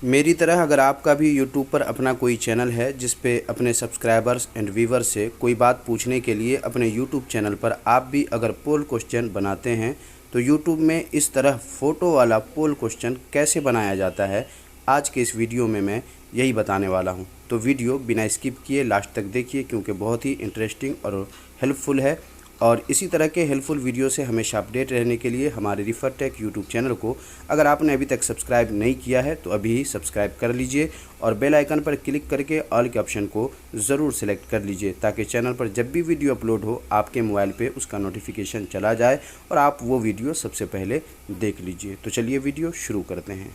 मेरी तरह अगर आपका भी यूट्यूब पर अपना कोई चैनल है जिस पे अपने सब्सक्राइबर्स एंड व्यूवर्स से कोई बात पूछने के लिए अपने यूट्यूब चैनल पर आप भी अगर पोल क्वेश्चन बनाते हैं तो यूट्यूब में इस तरह फ़ोटो वाला पोल क्वेश्चन कैसे बनाया जाता है, आज के इस वीडियो में मैं यही बताने वाला हूं। तो वीडियो बिना स्किप किए लास्ट तक देखिए क्योंकि बहुत ही इंटरेस्टिंग और हेल्पफुल है। और इसी तरह के हेल्पफुल वीडियो से हमेशा अपडेट रहने के लिए हमारे रिफर टेक यूट्यूब चैनल को अगर आपने अभी तक सब्सक्राइब नहीं किया है तो अभी ही सब्सक्राइब कर लीजिए और बेल आइकन पर क्लिक करके ऑल के ऑप्शन को ज़रूर सेलेक्ट कर लीजिए ताकि चैनल पर जब भी वीडियो अपलोड हो आपके मोबाइल पे उसका नोटिफिकेशन चला जाए और आप वो वीडियो सबसे पहले देख लीजिए। तो चलिए वीडियो शुरू करते हैं।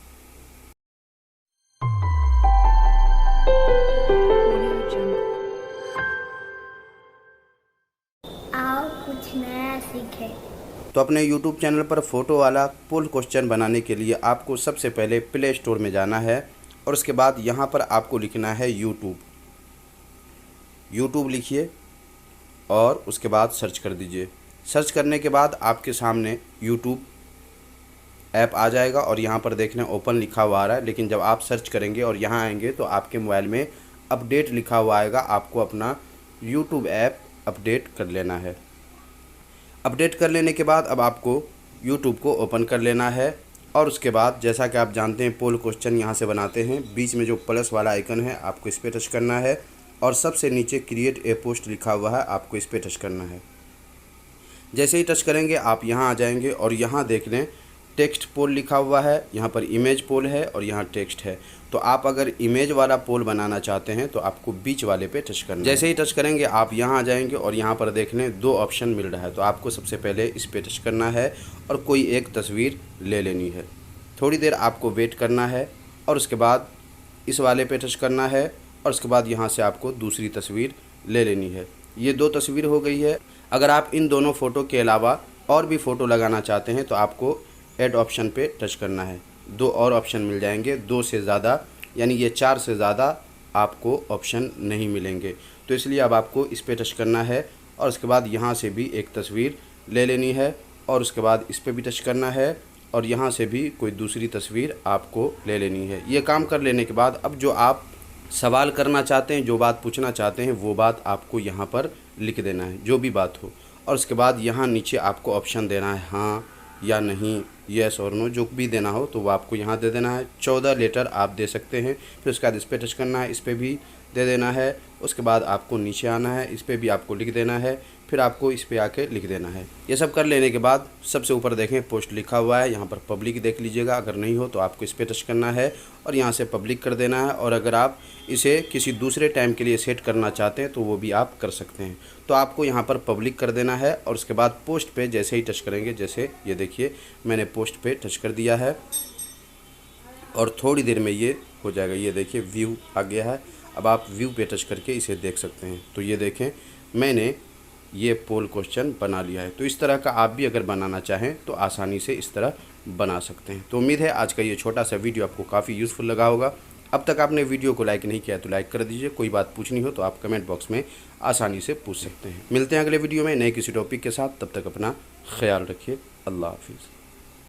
कुछ नया सीखे। तो अपने YouTube चैनल पर फ़ोटो वाला पोल क्वेश्चन बनाने के लिए आपको सबसे पहले प्ले स्टोर में जाना है और उसके बाद यहाँ पर आपको लिखना है यूट्यूब लिखिए और उसके बाद सर्च कर दीजिए। सर्च करने के बाद आपके सामने यूट्यूब ऐप आ जाएगा और यहाँ पर देखना ओपन लिखा हुआ आ रहा है, लेकिन जब आप सर्च करेंगे और यहाँ आएंगे तो आपके मोबाइल में अपडेट लिखा हुआ आएगा। आपको अपना यूट्यूब ऐप अपडेट कर लेना है। अपडेट कर लेने के बाद अब आपको YouTube को ओपन कर लेना है और उसके बाद जैसा कि आप जानते हैं पोल क्वेश्चन यहाँ से बनाते हैं। बीच में जो प्लस वाला आइकन है आपको इस पर टच करना है और सबसे नीचे क्रिएट ए पोस्ट लिखा हुआ है, आपको इस पर टच करना है। जैसे ही टच करेंगे आप यहाँ आ जाएंगे और यहाँ देख लें टेक्स्ट पोल लिखा हुआ है, यहाँ पर इमेज पोल है और यहाँ टेक्स्ट है। तो आप अगर इमेज वाला पोल बनाना चाहते हैं तो आपको बीच वाले पे टच करना है। जैसे ही टच करेंगे आप यहाँ आ जाएंगे और यहाँ पर देख लें दो ऑप्शन मिल रहा है, तो आपको सबसे पहले इस पे टच करना है और कोई एक तस्वीर ले लेनी है। थोड़ी देर आपको वेट करना है और उसके बाद इस वाले पे टच करना है और उसके बाद यहाँ से आपको दूसरी तस्वीर ले लेनी है। ये दो तस्वीर हो गई है। अगर आप इन दोनों फ़ोटो के अलावा और भी फ़ोटो लगाना चाहते हैं तो आपको ऐड ऑप्शन पे टच करना है। दो और ऑप्शन मिल जाएंगे, दो से ज़्यादा यानी ये चार से ज़्यादा आपको ऑप्शन नहीं मिलेंगे। तो इसलिए अब आपको इस पे टच करना है और उसके बाद यहाँ से भी एक तस्वीर ले लेनी है और उसके बाद इस पे भी टच करना है और यहाँ से भी कोई दूसरी तस्वीर आपको ले लेनी है। ये काम कर लेने के बाद अब जो आप सवाल करना चाहते हैं, जो बात पूछना चाहते हैं, वो बात आपको यहाँ पर लिख देना है, जो भी बात हो। और उसके बाद यहाँ नीचे आपको ऑप्शन देना है हाँ या नहीं, येस और नो, जो भी देना हो तो वो आपको यहाँ दे देना है। 14 लेटर आप दे सकते हैं। फिर उसके बाद इस पर टच करना है, इस पर भी दे देना है। उसके बाद आपको नीचे आना है, इस पर भी आपको लिख देना है, फिर आपको इस पर आके लिख देना है। ये सब कर लेने के बाद सबसे ऊपर देखें पोस्ट लिखा हुआ है, यहाँ पर पब्लिक देख लीजिएगा। अगर नहीं हो तो आपको इस पर टच करना है और यहाँ से पब्लिक कर देना है। और अगर आप इसे किसी दूसरे टाइम के लिए सेट करना चाहते हैं तो वो भी आप कर सकते हैं। तो आपको यहाँ पर पब्लिक कर देना है और उसके बाद पोस्ट पे जैसे ही टच करेंगे, जैसे ये देखिए मैंने पोस्ट पे टच कर दिया है और थोड़ी देर में ये हो जाएगा। ये देखिए व्यू आ गया है। अब आप व्यू पे टच करके इसे देख सकते हैं। तो ये देखें मैंने ये पोल क्वेश्चन बना लिया है। तो इस तरह का आप भी अगर बनाना चाहें तो आसानी से इस तरह बना सकते हैं। तो उम्मीद है आज का ये छोटा सा वीडियो आपको काफ़ी यूज़फुल लगा होगा। अब तक आपने वीडियो को लाइक नहीं किया तो लाइक कर दीजिए। कोई बात पूछनी हो तो आप कमेंट बॉक्स में आसानी से पूछ सकते हैं। मिलते हैं अगले वीडियो में नए किसी टॉपिक के साथ। तब तक अपना ख्याल रखिए। अल्लाह हाफिज़।